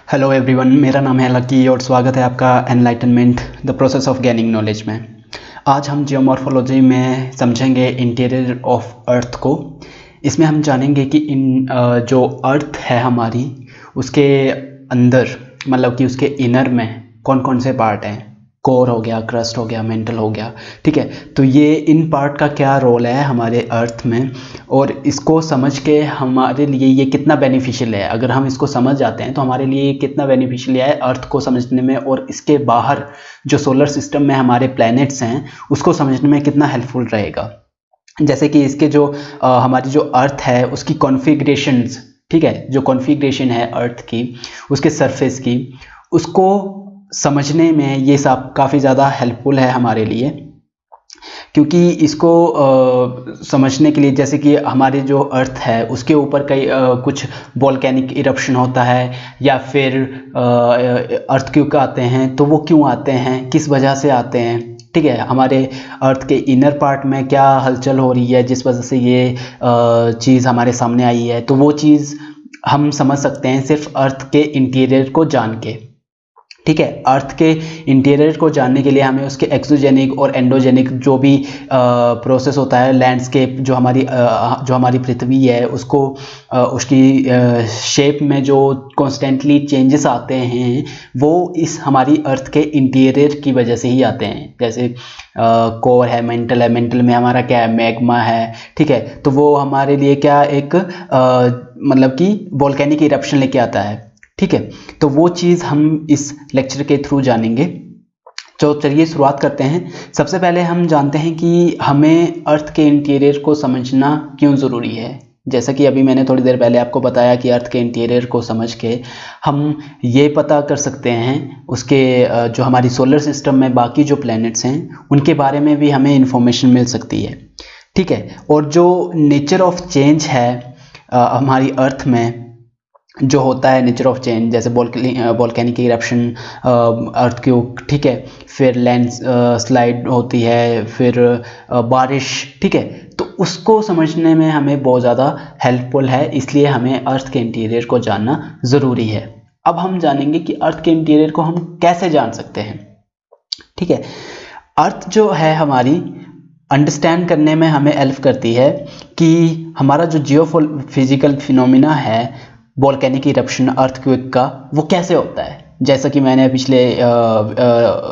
Hello everyone, मेरा नाम है लकी और स्वागत है आपका enlightenment the process of gaining knowledge में। आज हम जियोमॉर्फोलॉजी में समझेंगे इंटीरियर ऑफ अर्थ को। इसमें हम जानेंगे कि जो अर्थ है हमारी, उसके अंदर मतलब कि उसके इनर में कौन कौन से पार्ट हैं। कोर हो गया, क्रस्ट हो गया, मेंटल हो गया, ठीक है। तो ये इन पार्ट का क्या रोल है हमारे अर्थ में, और इसको समझ के हमारे लिए ये कितना बेनिफिशियल है। अगर हम इसको समझ जाते हैं तो हमारे लिए ये कितना बेनिफिशियल है अर्थ को समझने में, और इसके बाहर जो सोलर सिस्टम में हमारे प्लैनेट्स हैं उसको समझने में कितना हेल्पफुल रहेगा। जैसे कि इसके जो हमारी जो अर्थ है उसकी कॉन्फ़िगरेशंस, ठीक है, जो कॉन्फ़िगरेशन है अर्थ की, उसके सरफेस की, उसको समझने में ये सब काफ़ी ज़्यादा हेल्पफुल है हमारे लिए। क्योंकि इसको समझने के लिए, जैसे कि हमारे जो अर्थ है उसके ऊपर कई कुछ वोल्केनिक इरप्शन होता है, या फिर अर्थक्वेक आते हैं, तो वो क्यों आते हैं, किस वजह से आते हैं, ठीक है। हमारे अर्थ के इनर पार्ट में क्या हलचल हो रही है जिस वजह से ये चीज़ हमारे सामने आई है, तो वो चीज़ हम समझ सकते हैं सिर्फ अर्थ के इंटीरियर को जान के, ठीक है। अर्थ के इंटीरियर को जानने के लिए हमें उसके एक्सोजेनिक और एंडोजेनिक जो भी प्रोसेस होता है, लैंडस्केप जो हमारी पृथ्वी है उसको उसकी शेप में जो कॉन्स्टेंटली चेंजेस आते हैं वो इस हमारी अर्थ के इंटीरियर की वजह से ही आते हैं। जैसे कोर है, मेंटल है, मेंटल में हमारा क्या है, मैग्मा है, ठीक है। तो वो हमारे लिए क्या एक मतलब कि वोल्केनिक इरप्शन लेके आता है, ठीक है। तो वो चीज़ हम इस लेक्चर के थ्रू जानेंगे। तो चलिए शुरुआत करते हैं। सबसे पहले हम जानते हैं कि हमें अर्थ के इंटीरियर को समझना क्यों ज़रूरी है। जैसा कि अभी मैंने थोड़ी देर पहले आपको बताया कि अर्थ के इंटीरियर को समझ के हम ये पता कर सकते हैं उसके जो हमारी सोलर सिस्टम में बाकी जो प्लैनेट्स हैं उनके बारे में भी हमें इंफॉर्मेशन मिल सकती है, ठीक है। और जो नेचर ऑफ चेंज है हमारी अर्थ में जो होता है, नेचर ऑफ चेंज, जैसे वोल्केनिक इरप्शन, अर्थक्वेक, ठीक है, फिर लैंड स्लाइड होती है, फिर बारिश, ठीक है। तो उसको समझने में हमें बहुत ज़्यादा हेल्पफुल है, इसलिए हमें अर्थ के इंटीरियर को जानना ज़रूरी है। अब हम जानेंगे कि अर्थ के इंटीरियर को हम कैसे जान सकते हैं, ठीक है। अर्थ जो है हमारी अंडरस्टैंड करने में हमें हेल्प करती है कि हमारा जो जियोफिजिकल फिनोमिना है वोल्केनिक इरप्शन, अर्थक्वेक का, वो कैसे होता है, जैसा कि मैंने पिछले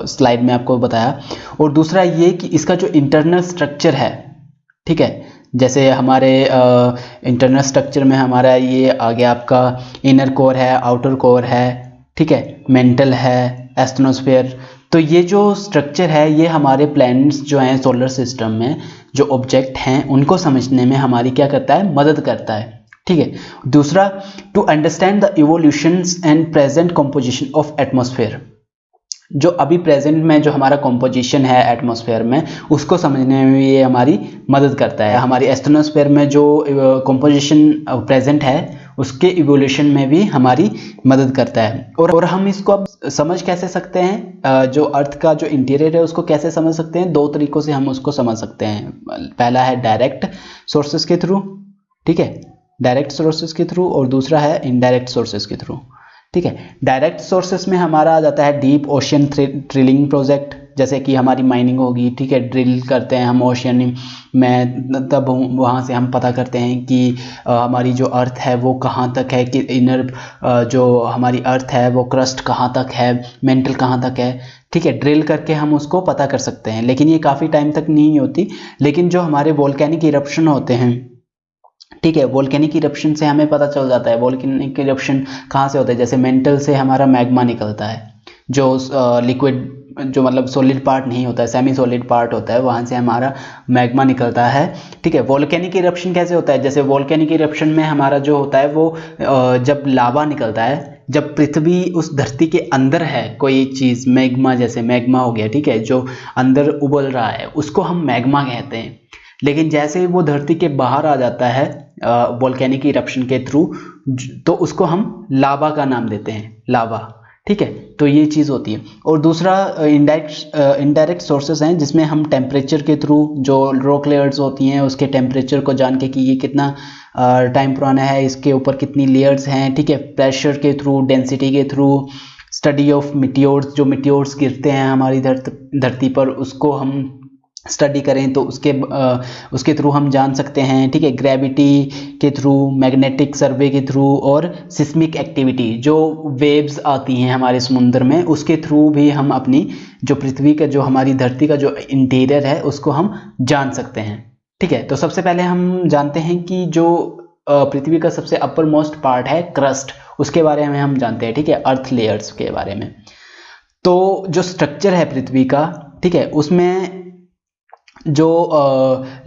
स्लाइड में आपको बताया। और दूसरा ये कि इसका जो इंटरनल स्ट्रक्चर है, ठीक है, जैसे हमारे इंटरनल स्ट्रक्चर में हमारा ये आ गया आपका इनर कोर है, आउटर कोर है, ठीक है, मेंटल है, एस्ट्रोनॉस्फेयर। तो ये जो स्ट्रक्चर है ये हमारे प्लैनेट्स जो हैं सोलर सिस्टम में, जो ऑब्जेक्ट हैं उनको समझने में हमारी क्या करता है, मदद करता है, ठीक है। दूसरा, to understand the evolutions and present composition of atmosphere, जो अभी प्रेजेंट में जो हमारा कंपोजिशन है एटमॉस्फेयर में उसको समझने में ये हमारी मदद करता है। हमारी एस्ट्रोनॉस्फेयर में जो कंपोजिशन प्रेजेंट है उसके इवोल्यूशन में भी हमारी मदद करता है। और हम इसको अब समझ कैसे सकते हैं, जो अर्थ का जो इंटीरियर है उसको कैसे समझ सकते हैं। दो तरीकों से हम उसको समझ सकते हैं। पहला है डायरेक्ट सोर्सेस के थ्रू, ठीक है, डायरेक्ट सोर्सेस के थ्रू, और दूसरा है इनडायरेक्ट सोर्सेस के थ्रू, ठीक है। डायरेक्ट सोर्सेस में हमारा आ जाता है डीप ओशियन ड्रिलिंग प्रोजेक्ट, जैसे कि हमारी माइनिंग होगी, ठीक है, ड्रिल करते हैं हम ओशियन में, तब वहाँ से हम पता करते हैं कि हमारी जो अर्थ है वो कहाँ तक है, कि इनर जो हमारी अर्थ है वो क्रस्ट कहाँ तक है, मेंटल कहाँ तक है, ठीक है। ड्रिल करके हम उसको पता कर सकते हैं, लेकिन ये काफ़ी टाइम तक नहीं होती। लेकिन जो हमारे वोल्केनिक इरप्शन होते हैं, ठीक है, वोल्केनिक इरप्शन से हमें पता चल जाता है वोल्केनिक इरप्शन कहाँ से होता है। जैसे मेंटल से हमारा मैग्मा निकलता है, जो लिक्विड जो मतलब सॉलिड पार्ट नहीं होता है, सेमी सॉलिड पार्ट होता है, वहाँ से हमारा मैग्मा निकलता है, ठीक है। वोल्केनिक इरप्शन कैसे होता है, जैसे वोल्केनिक इरप्शन में हमारा जो होता है वो जब लावा निकलता है, जब पृथ्वी उस धरती के अंदर है कोई चीज़, मैग्मा, जैसे मैग्मा हो गया, ठीक है, जो अंदर उबल रहा है उसको हम मैग्मा कहते हैं। लेकिन जैसे ही वो धरती के बाहर आ जाता है वोल्केनिक इरप्शन के थ्रू, तो उसको हम लावा का नाम देते हैं, लावा, ठीक है, तो ये चीज़ होती है। और दूसरा इनडायरेक्ट सोर्सेज हैं जिसमें हम टेम्परेचर के थ्रू, जो रॉक लेयर्स होती हैं उसके टेम्परेचर को जान के कि ये कितना टाइम पुराना है, इसके ऊपर कितनी लेयर्स हैं, ठीक है, प्रेशर के थ्रू, डेंसिटी के थ्रू, स्टडी ऑफ मिटियोर्स, जो मिटियोर्स गिरते हैं हमारी धरती पर उसको हम स्टडी करें तो उसके थ्रू हम जान सकते हैं, ठीक है, ग्रेविटी के थ्रू, मैग्नेटिक सर्वे के थ्रू, और सिस्मिक एक्टिविटी, जो वेव्स आती हैं हमारे समुद्र में उसके थ्रू भी हम अपनी जो पृथ्वी का, जो हमारी धरती का जो इंटीरियर है उसको हम जान सकते हैं। ठीक है, तो सबसे पहले हम जानते हैं कि जो पृथ्वी का सबसे अपर मोस्ट पार्ट है क्रस्ट, उसके बारे में हम जानते हैं, ठीक है, अर्थ लेयर्स के बारे में। तो जो स्ट्रक्चर है पृथ्वी का, ठीक है, उसमें जो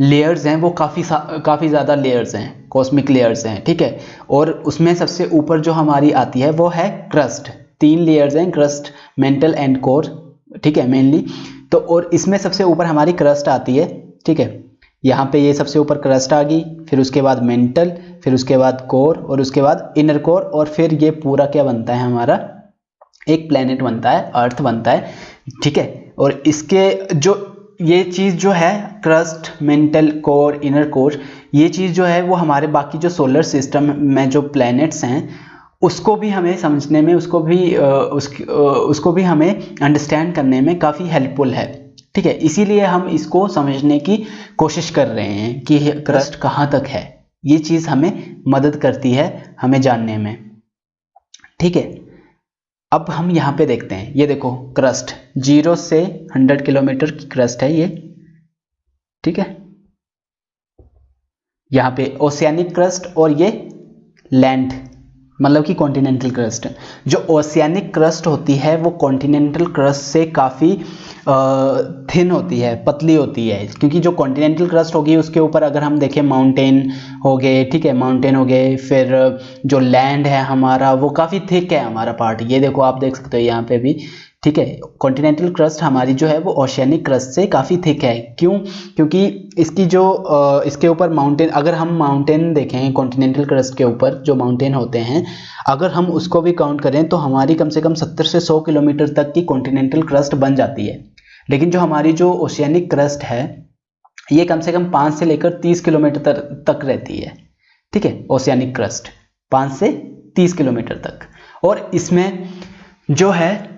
लेयर्स हैं वो काफ़ी ज़्यादा लेयर्स हैं, कॉस्मिक लेयर्स हैं, ठीक है, और उसमें सबसे ऊपर जो हमारी आती है वो है क्रस्ट। 3 लेयर्स हैं, क्रस्ट, मेंटल एंड कोर, ठीक है, मेनली। तो और इसमें सबसे ऊपर हमारी क्रस्ट आती है, ठीक है, यहाँ पे ये सबसे ऊपर क्रस्ट आ गई, फिर उसके बाद मेंटल, फिर उसके बाद कोर, और उसके बाद इनर कोर, और फिर ये पूरा क्या बनता है हमारा, एक प्लेनेट बनता है, अर्थ बनता है, ठीक है। और इसके जो ये चीज़ जो है crust, mental, core, inner core, ये चीज़ जो है वो हमारे बाकी जो सोलर सिस्टम में जो प्लैनेट्स हैं उसको भी हमें समझने में, उसको भी हमें अंडरस्टैंड करने में काफ़ी हेल्पफुल है, ठीक है। इसीलिए हम इसको समझने की कोशिश कर रहे हैं कि क्रस्ट कहाँ तक है, ये चीज़ हमें मदद करती है हमें जानने में, ठीक है। अब हम यहाँ पे देखते हैं, ये देखो क्रस्ट 0 से 100 किलोमीटर की क्रस्ट है ये, ठीक है। यहाँ पे ओशियानिक क्रस्ट और ये लैंड, मतलब कि कॉन्टिनेंटल क्रस्ट। जो ओशियानिक क्रस्ट होती है वो कॉन्टिनेंटल क्रस्ट से काफ़ी थिन होती है, पतली होती है, क्योंकि जो कॉन्टिनेंटल क्रस्ट होगी उसके ऊपर अगर हम देखें माउंटेन हो गए, ठीक है, माउंटेन हो गए, फिर जो लैंड है हमारा वो काफ़ी थिक है हमारा पार्ट, ये देखो आप देख सकते हो यहाँ पे भी, ठीक है। कॉन्टिनेंटल क्रस्ट हमारी जो है वो ओशियानिक क्रस्ट से काफ़ी थिक है। क्यों? क्योंकि इसकी जो इसके ऊपर माउंटेन, अगर हम माउंटेन देखें कॉन्टिनेंटल क्रस्ट के ऊपर जो माउंटेन होते हैं, अगर हम उसको भी काउंट करें तो हमारी कम से कम 70 से 100 किलोमीटर तक की कॉन्टिनेंटल क्रस्ट बन जाती है। लेकिन जो हमारी जो ओशियानिक क्रस्ट है ये कम से कम 5 से लेकर 30 किलोमीटर तक रहती है, ठीक है। ओशियानिक क्रस्ट 5 से 30 किलोमीटर तक। और इसमें जो है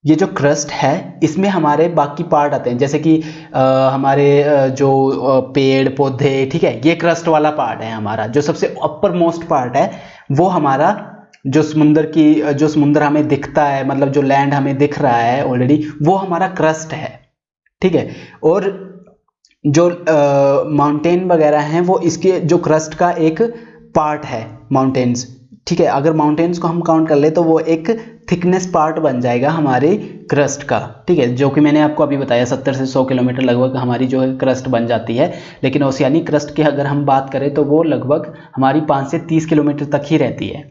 ये जो क्रस्ट है इसमें हमारे बाकी पार्ट आते हैं, जैसे कि हमारे जो पेड़ पौधे, ठीक है, ये क्रस्ट वाला पार्ट है हमारा। जो सबसे अपर मोस्ट पार्ट है वो हमारा जो समुंदर हमें दिखता है, मतलब जो लैंड हमें दिख रहा है ऑलरेडी, वो हमारा क्रस्ट है, ठीक है। और जो माउंटेन वगैरह हैं वो इसके जो क्रस्ट का एक पार्ट है, माउंटेन्स, ठीक है। अगर माउंटेन्स को हम काउंट कर ले तो वो एक थिकनेस पार्ट बन जाएगा हमारे क्रस्ट का, ठीक है, जो कि मैंने आपको अभी बताया 70 से 100 किलोमीटर लगभग हमारी जो है क्रस्ट बन जाती है। लेकिन ओशियानिक क्रस्ट की अगर हम बात करें तो वो लगभग हमारी 5 से 30 किलोमीटर तक ही रहती है,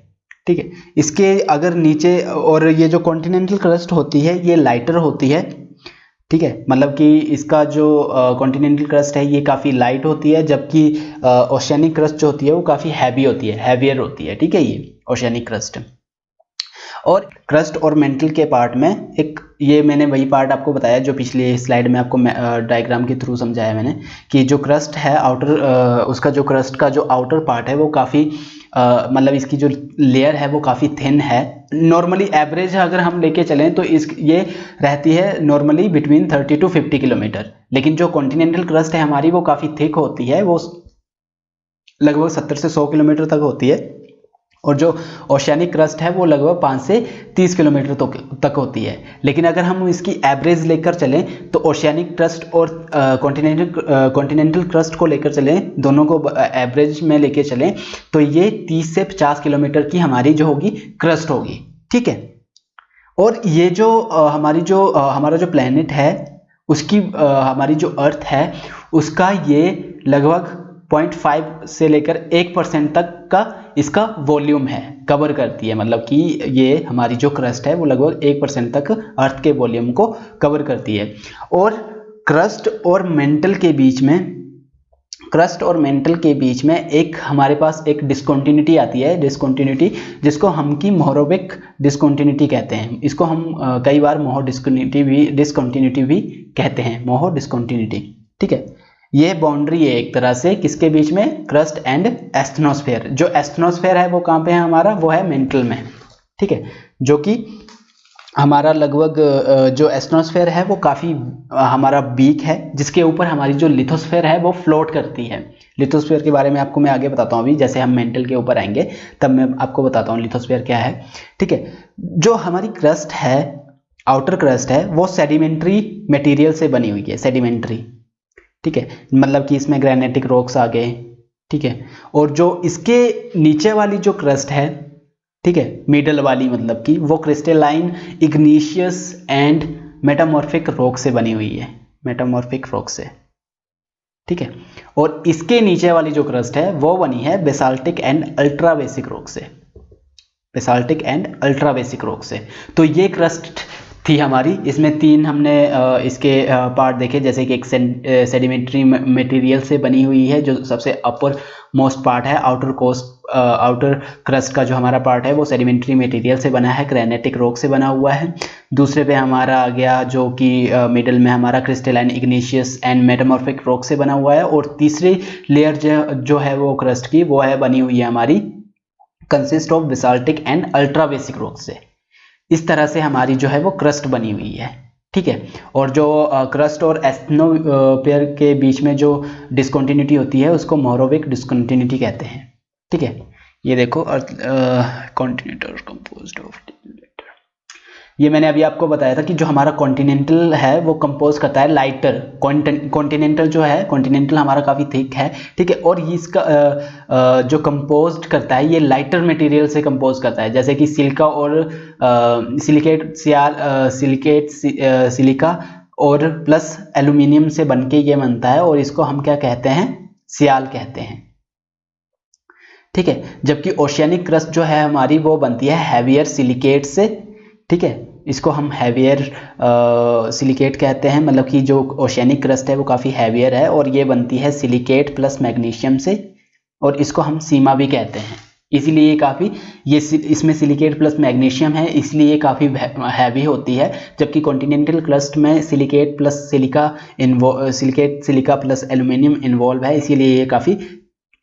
ठीक है। इसके अगर नीचे, और ये जो कॉन्टिनेंटल क्रस्ट होती है ये लाइटर होती है, ठीक है, मतलब कि इसका जो कॉन्टिनेंटल क्रस्ट है ये काफ़ी लाइट होती है, जबकि ओशियानिक क्रस्ट जो होती है वो काफ़ी हैवी होती है, हैवियर होती है, ठीक है, ये ओशियानिक क्रस्ट। और क्रस्ट और मेंटल के पार्ट में एक, ये मैंने वही पार्ट आपको बताया जो पिछली स्लाइड में आपको डायग्राम के थ्रू समझाया मैंने, कि जो क्रस्ट है आउटर, उसका जो क्रस्ट का जो आउटर पार्ट है वो काफ़ी मतलब इसकी जो लेयर है वो काफ़ी थिन है। नॉर्मली एवरेज अगर हम लेके चलें तो ये रहती है नॉर्मली बिटवीन 30 to 50 किलोमीटर। लेकिन जो कॉन्टिनेंटल क्रस्ट है हमारी वो काफ़ी थिक होती है, वो लगभग 70 से 100 किलोमीटर तक होती है। और जो ओशियानिक क्रस्ट है वो लगभग 5 से 30 किलोमीटर तक होती है। लेकिन अगर हम इसकी एवरेज लेकर चलें तो ओशियानिक क्रस्ट और कॉन्टिनेंटल क्रस्ट को लेकर चलें, दोनों को एवरेज में लेकर चलें तो ये 30 से 50 किलोमीटर की हमारी जो होगी क्रस्ट होगी, ठीक है। और ये जो हमारा जो प्लेनेट है उसकी हमारी जो अर्थ है उसका ये लगभग 0.5 से लेकर 1% तक का इसका वॉल्यूम है, कवर करती है। मतलब कि ये हमारी जो क्रस्ट है वो लगभग 1% तक अर्थ के वॉल्यूम को कवर करती है। और क्रस्ट और मेंटल के बीच में क्रस्ट और मेंटल के बीच में एक हमारे पास एक डिस्कंटिन्यूटी आती है, डिस्कंटिन्यूटी जिसको हम की मोहरोविक डिस्कंटिन्यूटी कहते हैं। इसको हम कई बार मोहो डिस्कंटिन्यूटी भी कहते हैं, मोहो डिस्कंटिन्यूटी। ठीक है, ये बाउंड्री है एक तरह से किसके बीच में, क्रस्ट एंड एस्थनोस्फेयर। जो एस्थनोस्फेयर है वो कहाँ पे है हमारा, वो है मेंटल में। ठीक है, जो कि हमारा लगभग जो एस्ट्रोस्फेयर है वो काफ़ी हमारा वीक है, जिसके ऊपर हमारी जो लिथोस्फेयर है वो फ्लोट करती है। लिथोस्फेयर के बारे में आपको मैं आगे बताता हूँ, अभी जैसे हम मेंटल के ऊपर आएंगे तब मैं आपको बताता हूँ लिथोस्फेयर क्या है। ठीक है, जो हमारी क्रस्ट है, आउटर क्रस्ट है, वो सेडिमेंट्री मटेरियल से बनी हुई है, सेडिमेंट्री। ठीक है, मतलब कि इसमें ग्रेनाइटिक रॉक्स आ गए। ठीक है, और जो इसके नीचे वाली जो क्रस्ट है, ठीक है, मिडल वाली, मतलब कि वो क्रिस्टलाइन, इग्नीशियस एंड मेटामॉर्फिक रॉक से बनी हुई है, मेटामॉर्फिक रॉक से। ठीक है, और इसके नीचे वाली जो क्रस्ट है वो बनी है basaltic and ultra basic rock से, basaltic and ultra basic rock से। तो ये क्रस्ट थी हमारी, इसमें तीन हमने इसके पार्ट देखे, जैसे कि एक सेडिमेंट्री मटेरियल से बनी हुई है जो सबसे अपर मोस्ट पार्ट है, आउटर क्रस्ट का जो हमारा पार्ट है वो सेडिमेंट्री मटेरियल से बना है, ग्रेनाइटिक रॉक से बना हुआ है। दूसरे पे हमारा आ गया जो कि मिडल में हमारा क्रिस्टलाइन, इग्नीशियस एंड मेटामॉर्फिक रॉक से बना हुआ है। और तीसरी लेयर जो है वो क्रस्ट की वो है बनी हुई है हमारी, consist of basaltic and ultra basic rock से। इस तरह से हमारी जो है वो क्रस्ट बनी हुई है। ठीक है, और जो क्रस्ट और एस्थनोस्फेयर के बीच में जो डिस्कंटिन्यूटी होती है उसको मोहरोविक डिस्कंटिन्यूटी कहते हैं। ठीक है, ये देखो कॉन्टिनेंटल कंपोज्ड ऑफ, ये मैंने अभी आपको बताया था कि जो हमारा कॉन्टिनेंटल है वो कंपोज करता है लाइटर, कॉन्टिनेंटल जो है, कॉन्टिनेंटल हमारा काफ़ी थिक है। ठीक है, और इसका जो कंपोज्ड करता है ये लाइटर मटेरियल से कंपोज करता है, जैसे कि सिलिका और सिलिका और प्लस एल्यूमिनियम से बनके ये बनता है, और इसको हम क्या कहते हैं, सियाल कहते हैं। ठीक है, जबकि ओशियनिक क्रस्ट जो है हमारी वो बनती है हैवियर सिलिकेट से। ठीक है, इसको हम हैवियर सिलिकेट कहते हैं, मतलब कि जो ओशियनिक क्रस्ट है वो काफ़ी हैवियर है, और ये बनती है सिलिकेट प्लस मैग्नीशियम से, और इसको हम सीमा भी कहते हैं। इसीलिए ये काफ़ी, ये इसमें सिलिकेट प्लस मैग्नीशियम है, इसलिए ये काफ़ी हैवी होती है। जबकि कॉन्टिनेंटल क्रस्ट में silicate plus silica plus aluminium involve है, इसीलिए ये काफ़ी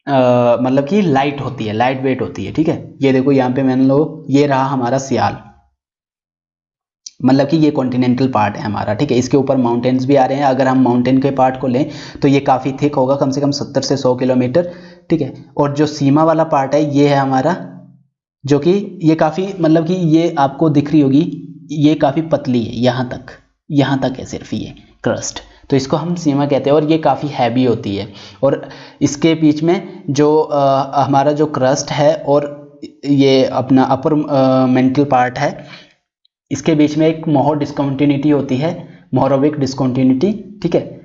मतलब कि लाइट होती है, लाइट वेट होती है। ठीक है, ये देखो यहाँ पे मान लो ये रहा हमारा सियाल, मतलब कि ये कॉन्टिनेंटल पार्ट है हमारा। ठीक है, इसके ऊपर माउंटेन्स भी आ रहे हैं। अगर हम माउंटेन के पार्ट को लें तो ये काफ़ी थिक होगा, कम से कम 70 से 100 किलोमीटर। ठीक है, और जो सीमा वाला पार्ट है ये है हमारा, जो कि ये काफ़ी, मतलब कि ये आपको दिख रही होगी, ये काफ़ी पतली है, यहाँ तक है सिर्फ ये क्रस्ट, तो इसको हम सीमा कहते हैं, और ये काफ़ी हैवी होती है। और इसके बीच में जो हमारा जो क्रस्ट है और ये अपना अपर मेंटल पार्ट है, इसके बीच में एक मोहो डिस्कंटिन्यूटी होती है, मोहरोविक डिस्कंटिन्यूटी। ठीक है,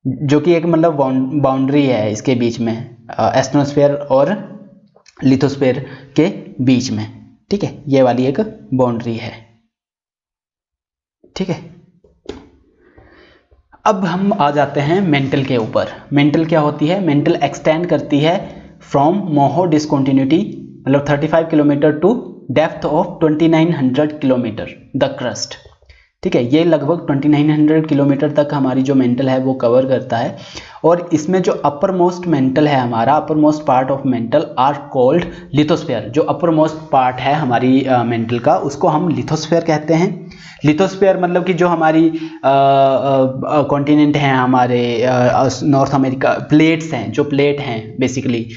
जो कि एक मतलब बाउंड्री है इसके बीच में, एस्ट्रोस्फेयर और लिथोस्फेयर के बीच में। ठीक है, ये वाली एक बाउंड्री है। ठीक है, अब हम आ जाते हैं मेंटल के ऊपर। मेंटल क्या होती है, मेंटल एक्सटेंड करती है फ्रॉम मोहो डिस्कंटिन्यूटी, मतलब 35 kilometre to depth of 2900 kilometre the crust. ठीक है, ये लगभग 2900 किलोमीटर तक हमारी जो मेंटल है वो कवर करता है। और इसमें जो अपर मोस्ट मेंटल है हमारा, upper most part of mantle are called lithosphere. जो अपर मोस्ट पार्ट है हमारी मेंटल का, उसको हम लिथोस्फेयर कहते हैं। लिथोस्फेयर मतलब कि जो हमारी कॉन्टिनेंट हैं हमारे, नॉर्थ अमेरिका, प्लेट्स हैं, जो प्लेट हैं बेसिकली,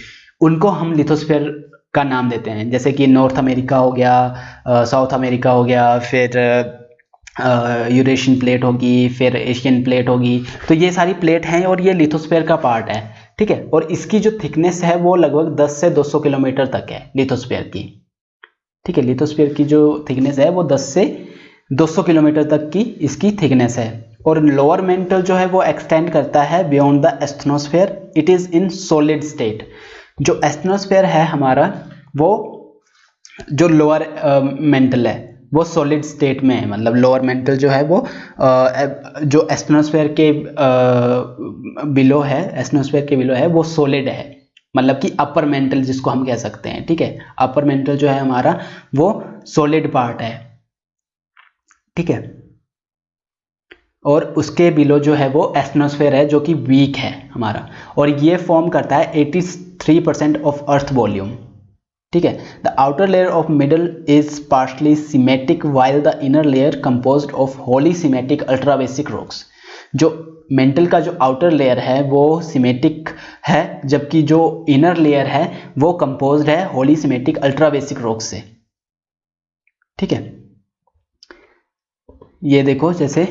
उनको हम लिथोस्फेयर का नाम देते हैं। जैसे कि नॉर्थ अमेरिका हो गया, साउथ अमेरिका हो गया, फिर यूरेशियन प्लेट होगी, फिर एशियन प्लेट होगी। तो ये सारी प्लेट हैं और ये लिथोस्फेयर का पार्ट है। ठीक है, और इसकी जो थिकनेस है वो लगभग 10 से 200 किलोमीटर तक है लिथोस्फेयर की। ठीक है, लिथोस्फेयर की जो थिकनेस है वो 10 से 200 किलोमीटर तक की इसकी थिकनेस है। और लोअर मेंटल जो है वो एक्सटेंड करता है beyond the asthenosphere, it is in solid state. जो एस्थनोस्फेयर है हमारा, वो जो लोअर मेंटल है वो सॉलिड स्टेट में है, मतलब लोअर मेंटल जो है वो जो एस्ट्रोनोस्फेयर के बिलो है, एस्ट्रोनोस्फेयर के बिलो है वो सॉलिड है, मतलब कि अपर मेंटल जिसको हम कह सकते हैं, ठीक है। अपर मेंटल जो है हमारा वो सॉलिड पार्ट है, ठीक है। और उसके बिलो जो है वो एस्ट्रोनोस्फेयर है जो कि वीक है हमारा, और ये फॉर्म करता है 83% ऑफ अर्थ वॉल्यूम, ठीक है। The outer layer of middle is partially symmetric while the inner layer composed of Holi symmetric ultra basic rocks. जो मेंटल का जो आउटर लेयर है वो सिमेट्रिक है, जबकि जो इनर लेयर है वो कंपोज्ड है Holi symmetric ultra basic rocks से, ठीक है। ये देखो, जैसे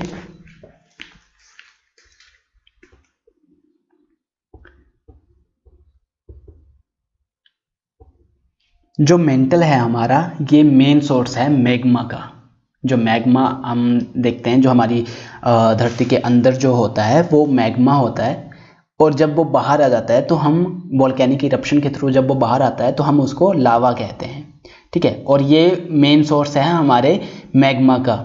जो मेंटल है हमारा, ये मेन सोर्स है मैग्मा का। जो मैग्मा हम देखते हैं जो हमारी धरती के अंदर जो होता है वो मैग्मा होता है, और जब वो बाहर आ जाता है तो हम वोल्केनिक इरप्शन के थ्रू जब वो बाहर आता है तो हम उसको लावा कहते हैं, ठीक है। और ये मेन सोर्स है हमारे मैग्मा का,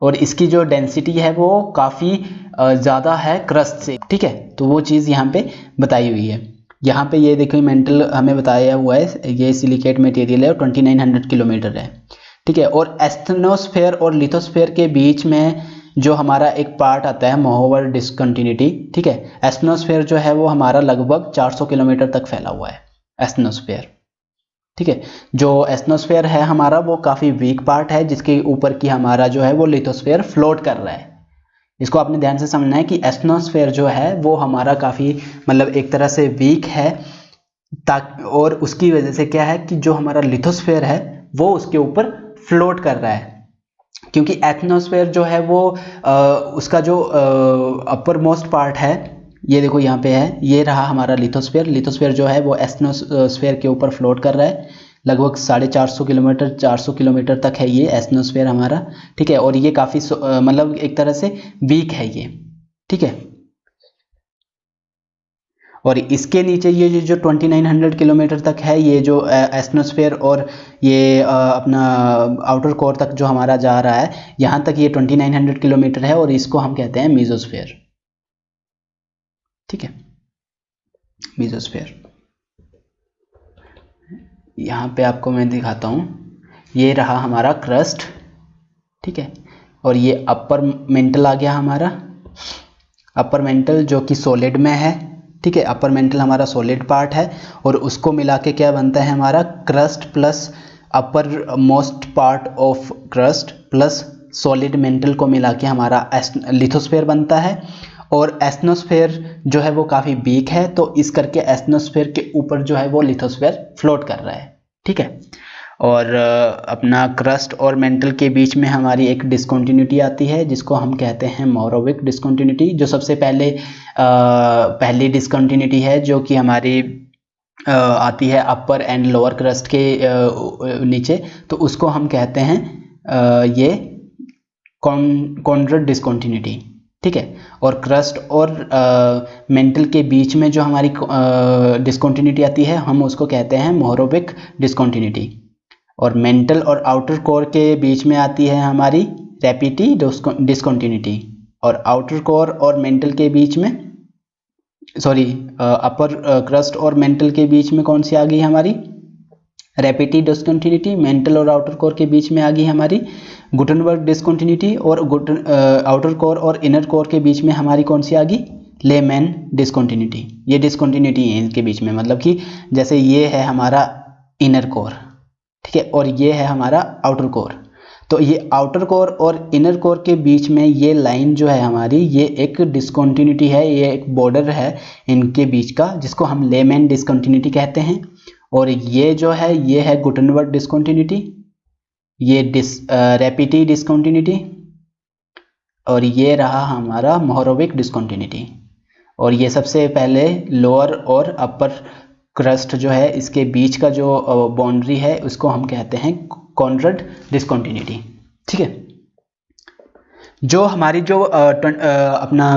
और इसकी जो डेंसिटी है वो काफ़ी ज़्यादा है क्रस्ट से, ठीक है। तो वो चीज़ यहाँ पे बताई हुई है। यहाँ पे ये देखो मेंटल हमें बताया हुआ है, ये सिलिकेट मटेरियल है और 2900 किलोमीटर है, ठीक है। और एस्टेनोस्फेयर और लिथोस्फेयर के बीच में जो हमारा एक पार्ट आता है मोहोवर डिस्कंटिन्यूटी, ठीक है। एस्टेनोस्फेयर जो है वो हमारा लगभग 400 किलोमीटर तक फैला हुआ है एस्टेनोस्फेयर, ठीक है। जो एस्टेनोस्फेयर है हमारा वो काफ़ी वीक पार्ट है, जिसके ऊपर की हमारा जो है वो लिथोस्फेयर फ्लोट कर रहा है। इसको आपने ध्यान से समझना है कि एस्टेनोस्फेयर जो है वो हमारा काफ़ी मतलब एक तरह से वीक है, और उसकी वजह से क्या है कि जो हमारा लिथोस्फेयर है वो उसके ऊपर फ्लोट कर रहा है, क्योंकि एस्टेनोस्फेयर जो है वो उसका जो अपर मोस्ट पार्ट है, ये देखो यहाँ पे है, ये रहा हमारा लिथोस्फेयर। लिथोस्फेयर जो है वो एस्टेनोस्फेयर के ऊपर फ्लोट कर रहा है, लगभग 450 किलोमीटर 400 किलोमीटर तक है ये एस्टेनोस्फेयर हमारा, ठीक है। और ये काफ़ी मतलब एक तरह से वीक है ये, ठीक है। और इसके नीचे ये जो 2900 किलोमीटर तक है, ये जो एस्टेनोस्फेयर और ये अपना आउटर कोर तक जो हमारा जा रहा है, यहाँ तक ये 2900 किलोमीटर है, और इसको हम कहते हैं मीजोस्फेयर, ठीक है। मीजोस्फेयर यहाँ पे आपको मैं दिखाता हूँ, ये रहा हमारा क्रस्ट, ठीक है। और ये अपर मेंटल आ गया हमारा, अपर मेंटल जो कि सॉलिड में है, ठीक है। अपर मेंटल हमारा सॉलिड पार्ट है, और उसको मिला के क्या बनता है हमारा crust plus upper most part of crust plus solid mental को मिला के हमारा लिथोस्फेयर बनता है। और एस्टेनोस्फेयर जो है वो काफ़ी वीक है, तो इस करके एस्टेनोस्फेयर के ऊपर जो है वो लिथोस्फेयर फ्लोट कर रहा है, ठीक है। और अपना क्रस्ट और मेंटल के बीच में हमारी एक डिस्कंटिन्यूटी आती है जिसको हम कहते हैं मोरोविक डिस्कंटिन्यूटी, जो सबसे पहली डिस्कंटिन्यूटी है जो कि हमारी आती है अपर एंड लोअर क्रस्ट के नीचे, तो उसको हम कहते हैं ये कॉन्ड्रेड डिस्कंटिन्यूटी, ठीक है। और क्रस्ट और मेंटल के बीच में जो हमारी डिस्कंटिन्यूटी आती है हम उसको कहते हैं मोरोविक डिस्कंटिन्यूटी। और मेंटल और आउटर कोर के बीच में आती है हमारी रैपिटी डिस्कंटिन्यूटी। और आउटर कोर और मेंटल के बीच में अपर क्रस्ट और मेंटल के बीच में कौन सी आ गई हमारी रैपिटी डिस्कंटिन्यूटी। मेंटल और आउटर कोर के बीच में आ गई हमारी गुटनबर्ग डिस्कंटिन्यूटी। और आउटर कोर और इनर कोर के बीच में हमारी कौन सी आ गई लेमैन डिस्कंटिन्यूटी। ये डिस्कंटिन्यूटी है इनके बीच में, मतलब कि जैसे ये है हमारा इनर कोर, ठीक है, और ये है हमारा आउटर कोर। तो ये आउटर कोर और इनर कोर के बीच में ये लाइन जो है हमारी, ये एक डिस्कंटिन्यूटी है, ये एक बॉर्डर है इनके बीच का, जिसको हम लेमैन डिस्कंटिन्यूटी कहते हैं। और ये जो है ये है गुटनबर्ग डिस्कंटिन्यूटी, ये रैपिटी डिस्कंटिन्यूटी, और ये रहा हमारा मोरोविक डिस्कंटिन्यूटी। और ये सबसे पहले लोअर और अपर क्रस्ट जो है इसके बीच का जो बाउंड्री है उसको हम कहते हैं कॉन्ड्रेड डिस्कंटिन्यूटी, ठीक है। जो हमारी जो अपना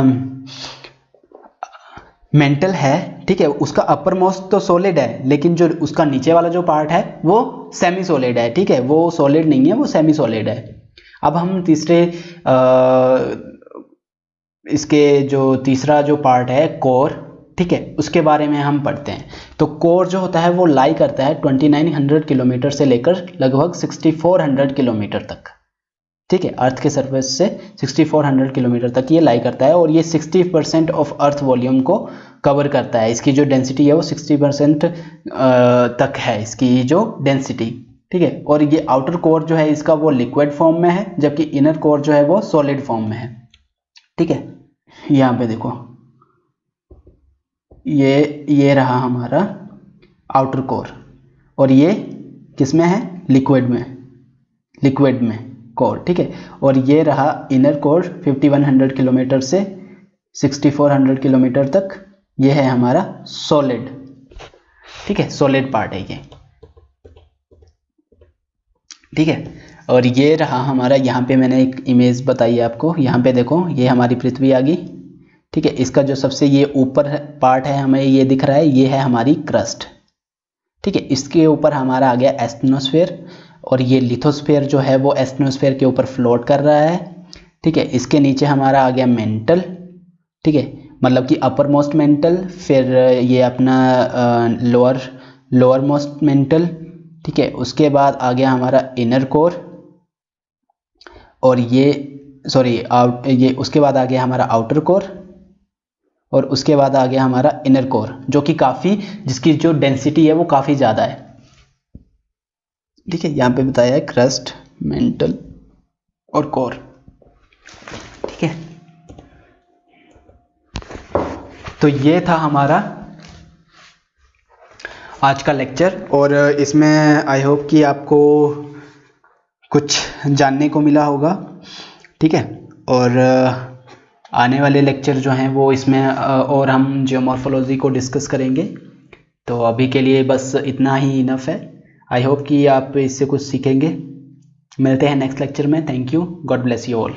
मेंटल है, ठीक है, उसका अपर मोस्ट तो सॉलिड है, लेकिन जो उसका नीचे वाला जो पार्ट है वो सेमी सॉलिड है, ठीक है, वो सॉलिड नहीं है, वो सेमी सॉलिड है। अब हम इसके जो तीसरा जो पार्ट है कोर, ठीक है, उसके बारे में हम पढ़ते हैं। तो कोर जो होता है वो लाई करता है 2900 किलोमीटर से लेकर लगभग 6400 किलोमीटर तक, ठीक है, अर्थ के सरफेस से 6400 किलोमीटर तक ये लाई करता है, और ये 60% ऑफ अर्थ वॉल्यूम को कवर करता है। इसकी जो डेंसिटी है वो 60% तक है, इसकी जो डेंसिटी, ठीक है। और ये आउटर कोर जो है इसका वो लिक्विड फॉर्म में है, जबकि इनर कोर जो है वो सॉलिड फॉर्म में है, ठीक है। यहाँ पे देखो, ये रहा हमारा आउटर कोर, और ये किस में है, लिक्विड में कोर, ठीक है। और ये रहा इनर कोर 5100 किलोमीटर से 6400 किलोमीटर तक, ये है हमारा सॉलिड, ठीक है, सॉलिड पार्ट है ये, ठीक है। और ये रहा हमारा, यहाँ पे मैंने एक इमेज बताई है आपको, यहाँ पे देखो, ये हमारी पृथ्वी आ गई, ठीक है। इसका जो सबसे ये ऊपर पार्ट है हमें ये दिख रहा है, ये है हमारी क्रस्ट, ठीक है। इसके ऊपर हमारा आ गया एस्टेनोस्फेयर, और ये लिथोस्फेयर जो है वो एस्टेनोस्फेयर के ऊपर फ्लोट कर रहा है, ठीक है। इसके नीचे हमारा आ गया मेंटल, ठीक है, मतलब कि अपर मोस्ट मेंटल, फिर ये अपना लोअर मोस्ट मेंटल, ठीक है। उसके बाद आ गया हमारा इनर कोर, और ये उसके बाद आ गया हमारा आउटर कोर, और उसके बाद आ गया हमारा इनर कोर, जो कि जिसकी जो डेंसिटी है वो काफ़ी ज़्यादा है, ठीक है। यहाँ पे बताया है क्रस्ट, मेंटल और कोर, ठीक है। तो ये था हमारा आज का लेक्चर, और इसमें आई होप कि आपको कुछ जानने को मिला होगा, ठीक है। और आने वाले लेक्चर जो हैं वो इसमें और हम जियोमॉर्फोलॉजी को डिस्कस करेंगे। तो अभी के लिए बस इतना ही इनफ है। आई होप कि आप इससे कुछ सीखेंगे। मिलते हैं नेक्स्ट लेक्चर में। Thank you, God bless you all.